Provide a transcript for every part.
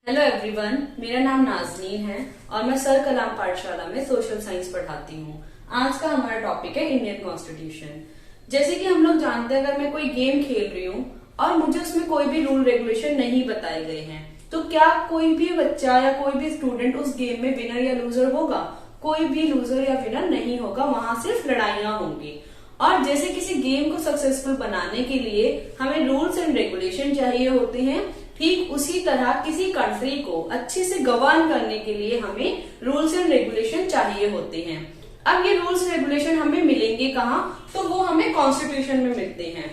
Hello everyone, मेरा नाम नाजनीन है और मैं सर कलाम पाठशाला में सोशल साइंस पढ़ाती हूँ। आज का हमारा टॉपिक है इंडियन कॉन्स्टिट्यूशन। जैसे कि हम लोग जानते हैं, अगर मैं कोई गेम खेल रही हूँ और मुझे उसमें कोई भी रूल रेगुलेशन नहीं बताए गए हैं, तो क्या कोई भी बच्चा या कोई भी स्टूडेंट उस गेम में विनर या लूजर होगा? कोई भी लूजर या विनर नहीं होगा, वहां सिर्फ लड़ाइयां होंगी। और जैसे किसी गेम को सक्सेसफुल बनाने के लिए हमें रूल्स एंड रेगुलेशन चाहिए होते हैं, ठीक उसी तरह किसी कंट्री को अच्छे से गवर्न करने के लिए हमें रूल्स एंड रेगुलेशन चाहिए होते हैं। अब ये रूल्स रेगुलेशन हमें मिलेंगे कहाँ? तो वो हमें कॉन्स्टिट्यूशन में मिलते हैं।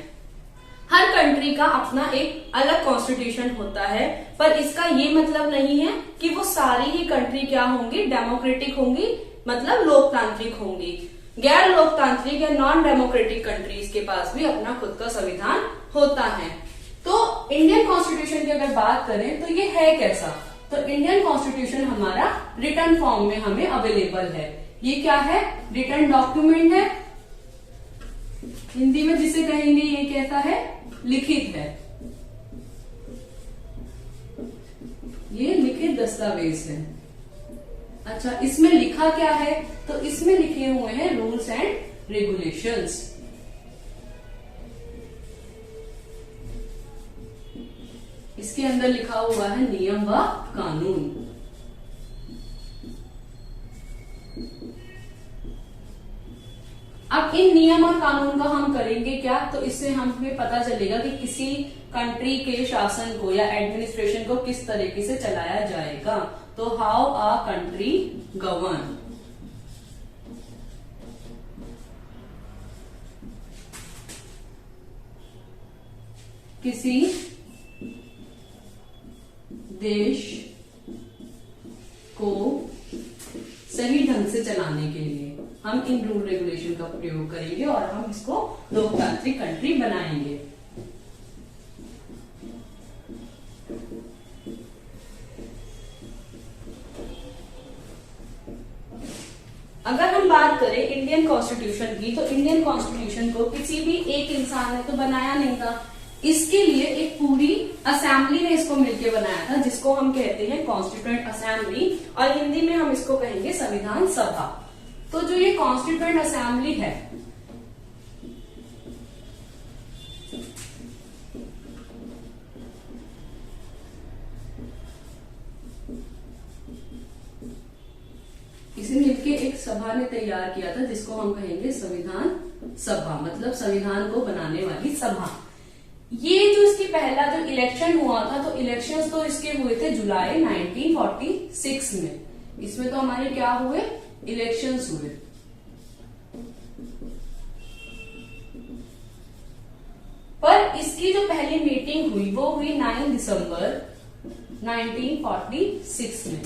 हर कंट्री का अपना एक अलग कॉन्स्टिट्यूशन होता है, पर इसका ये मतलब नहीं है कि वो सारी ही कंट्री क्या होंगी, डेमोक्रेटिक होंगी, मतलब लोकतांत्रिक होंगी। गैर लोकतांत्रिक या नॉन डेमोक्रेटिक कंट्रीज के पास भी अपना खुद का संविधान होता है। तो इंडियन कॉन्स्टिट्यूशन की अगर बात करें तो ये है कैसा? तो इंडियन कॉन्स्टिट्यूशन हमारा रिटन फॉर्म में हमें अवेलेबल है। ये क्या है? रिटन डॉक्यूमेंट है। हिंदी में जिसे कहेंगे ये कैसा है? लिखित है। ये लिखित दस्तावेज है। अच्छा, इसमें लिखा क्या है? तो इसमें लिखे हुए हैं रूल्स एंड रेगुलेशंस। इसके अंदर लिखा हुआ है नियम व कानून। अब इन नियम और कानून का हम करेंगे क्या? तो इससे हमें पता चलेगा कि किसी कंट्री के शासन को या एडमिनिस्ट्रेशन को किस तरीके से चलाया जाएगा। तो हाउ अ कंट्री गवर्न। किसी देश को सही ढंग से चलाने के लिए हम इन रूल रेगुलेशन का प्रयोग करेंगे और हम इसको लोकतांत्रिक कंट्री बनाएंगे। अगर हम बात करें इंडियन कॉन्स्टिट्यूशन की, तो इंडियन कॉन्स्टिट्यूशन को किसी भी एक इंसान ने तो बनाया नहीं था। इसके लिए एक पूरी असेंबली ने इसको मिलकर बनाया था, जिसको हम कहते हैं कॉन्स्टिट्यूएंट असेंबली, और हिंदी में हम इसको कहेंगे संविधान सभा। तो जो ये कॉन्स्टिट्यूएंट असेंबली है, इसे मिलके एक सभा ने तैयार किया था, जिसको हम कहेंगे संविधान सभा, मतलब संविधान को बनाने वाली सभा। ये जो इसकी पहला जो इलेक्शन हुआ था, तो इलेक्शंस तो इसके हुए थे जुलाई 1946 में। इसमें तो हमारे क्या हुए? इलेक्शंस हुए। पर इसकी जो पहली मीटिंग हुई वो हुई 9 दिसंबर 1946 में,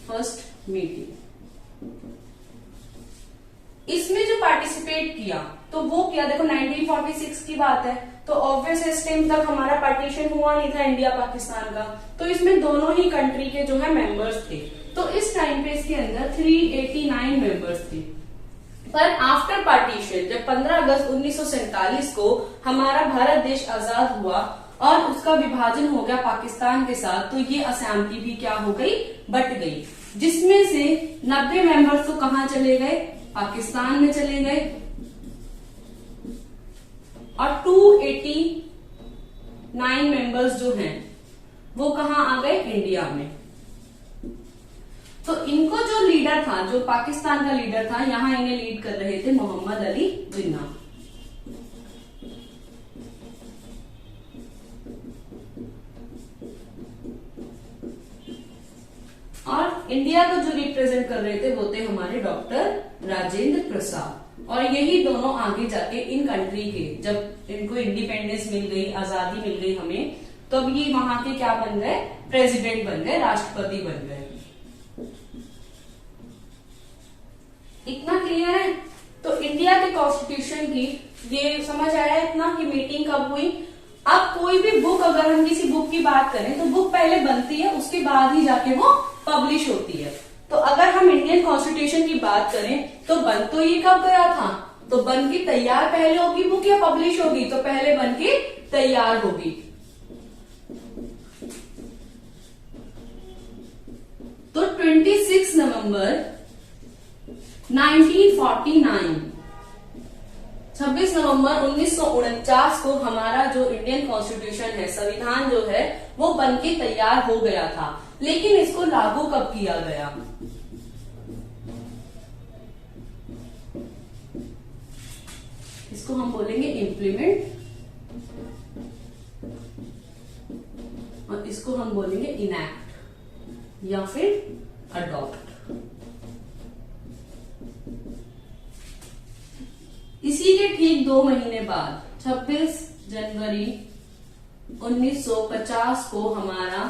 फर्स्ट मीटिंग। इसमें जो पार्टिसिपेट किया तो वो क्या? देखो 1946 की बात है, तो ऑब्वियस इस टाइम तक हमारा पार्टीशन हुआ नहीं था इंडिया पाकिस्तान का, तो इसमें दोनों ही कंट्री के जो है मेंबर्स थे। तो इस टाइम पे इसके अंदर 389 मेंबर्स थे। पर आफ्टर पार्टीशन, जब 15 अगस्त 1947 को हमारा भारत देश आजाद हुआ और उसका विभाजन हो गया पाकिस्तान के साथ, तो ये असेंबली भी क्या हो गई? बट गई, जिसमें से 90 मेंबर्स तो कहाँ चले गए? पाकिस्तान में चले गए, और 289 मेंबर्स जो हैं वो कहाँ आ गए? इंडिया में। तो इनको जो लीडर था, जो पाकिस्तान का लीडर था, यहां इन्हें लीड कर रहे थे मोहम्मद अली जिन्ना। और इंडिया को जो रिप्रेजेंट कर रहे थे वो थे हमारे डॉक्टर राजेंद्र प्रसाद। और यही दोनों आगे जाके इन कंट्री के, जब इनको इंडिपेंडेंस मिल गई, आजादी मिल गई हमें, तो अब ये वहां के क्या बन गए? प्रेसिडेंट बन गए, राष्ट्रपति बन गए। इतना क्लियर है? तो इंडिया के कॉन्स्टिट्यूशन की ये समझ आया इतना कि मीटिंग कब हुई। अब कोई भी बुक, अगर हम किसी बुक की बात करें तो बुक पहले बनती है, उसके बाद ही जाके वो पब्लिश होती है। तो अगर हम इंडियन कॉन्स्टिट्यूशन की बात करें तो बन तो ये कब गया था? तो बन के तैयार पहले होगी बुक या पब्लिश होगी? तो पहले बन के तैयार होगी। 26 नवंबर 1949, 26 नवंबर 1949 को हमारा जो इंडियन कॉन्स्टिट्यूशन है, संविधान जो है, वो बनके तैयार हो गया था। लेकिन इसको लागू कब किया गया? इसको हम बोलेंगे इम्प्लीमेंट और इसको हम बोलेंगे इनैक्ट या फिर अडॉप्ट। इसी के ठीक 2 महीने बाद 26 जनवरी 1950 को हमारा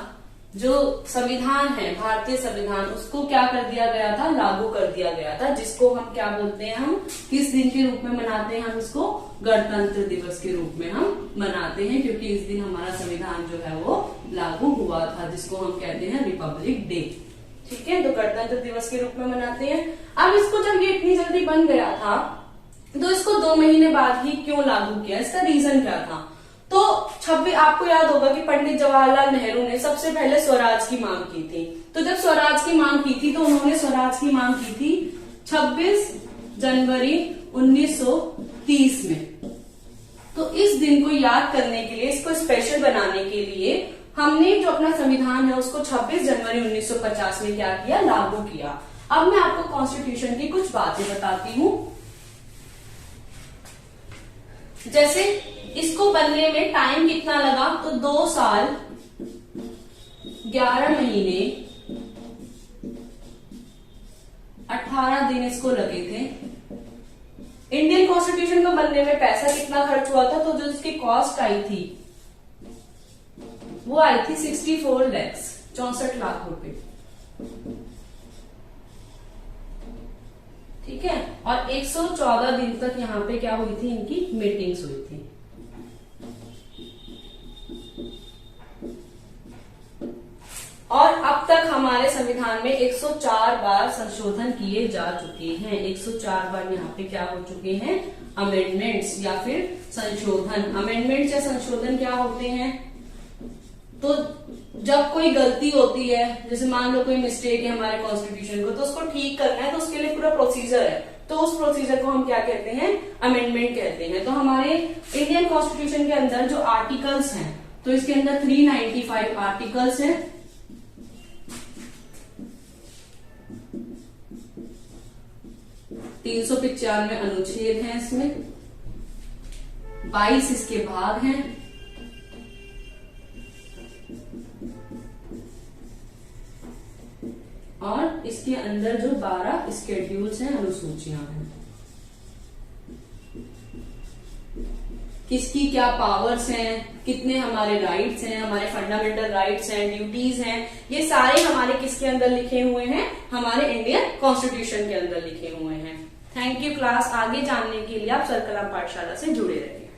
जो संविधान है, भारतीय संविधान, उसको क्या कर दिया गया था? लागू कर दिया गया था, जिसको हम क्या बोलते हैं? हम किस दिन के रूप में मनाते हैं? हम इसको गणतंत्र दिवस के रूप में हम मनाते हैं, क्योंकि इस दिन हमारा संविधान जो है वो लागू हुआ था, जिसको हम कहते हैं रिपब्लिक डे। ठीक है, तो गणतंत्र दिवस के रूप में मनाते हैं। अब इसको जब ये इतनी जल्दी बन गया था, तो इसको 2 महीने बाद ही क्यों लागू किया? इसका रीजन क्या था? तो 26, आपको याद होगा कि पंडित जवाहरलाल नेहरू ने सबसे पहले स्वराज की मांग की थी। तो जब स्वराज की मांग की थी, तो उन्होंने स्वराज की मांग की थी 26 जनवरी 1930 में। तो इस दिन को याद करने के लिए, इसको स्पेशल बनाने के लिए हमने जो अपना संविधान है उसको 26 जनवरी 1950 में क्या किया? लागू किया। अब मैं आपको कॉन्स्टिट्यूशन की कुछ बातें बताती हूँ। जैसे इसको बनने में टाइम कितना लगा? तो 2 साल 11 महीने 18 दिन इसको लगे थे। इंडियन कॉन्स्टिट्यूशन को बनने में पैसा कितना खर्च हुआ था? तो जो इसकी कॉस्ट आई थी वो आई थी 64 लाख, 64 लाख रुपए। ठीक है, और 114 दिन तक यहाँ पे क्या हुई थी? इनकी मीटिंग्स हुई थी। और अब तक हमारे संविधान में 104 बार संशोधन किए जा चुके हैं। 104 बार यहाँ पे क्या हो चुके हैं? अमेंडमेंट्स या फिर संशोधन। अमेंडमेंट्स या संशोधन क्या होते हैं? तो जब कोई गलती होती है, जैसे मान लो कोई मिस्टेक है हमारे कॉन्स्टिट्यूशन को, तो उसको ठीक करना है, तो उसके लिए पूरा प्रोसीजर है। तो उस प्रोसीजर को हम क्या कहते हैं? अमेंडमेंट कहते हैं। तो हमारे इंडियन कॉन्स्टिट्यूशन के अंदर जो आर्टिकल्स हैं, तो इसके अंदर 395 आर्टिकल्स हैं। 395 अनुच्छेद हैं इसमें, 22 इसके भाग हैं, और इसके अंदर जो 12 स्केड्यूल्स हैं, अनुसूचियां हैं। किसकी क्या पावर्स हैं, कितने हमारे राइट्स हैं, हमारे फंडामेंटल राइट्स हैं, ड्यूटीज हैं, ये सारे हमारे किसके अंदर लिखे हुए हैं? हमारे इंडियन कॉन्स्टिट्यूशन के अंदर लिखे हुए हैं। Thank you class. आगे जानने के लिए आप सर कलाम पाठशाला से जुड़े रहिए।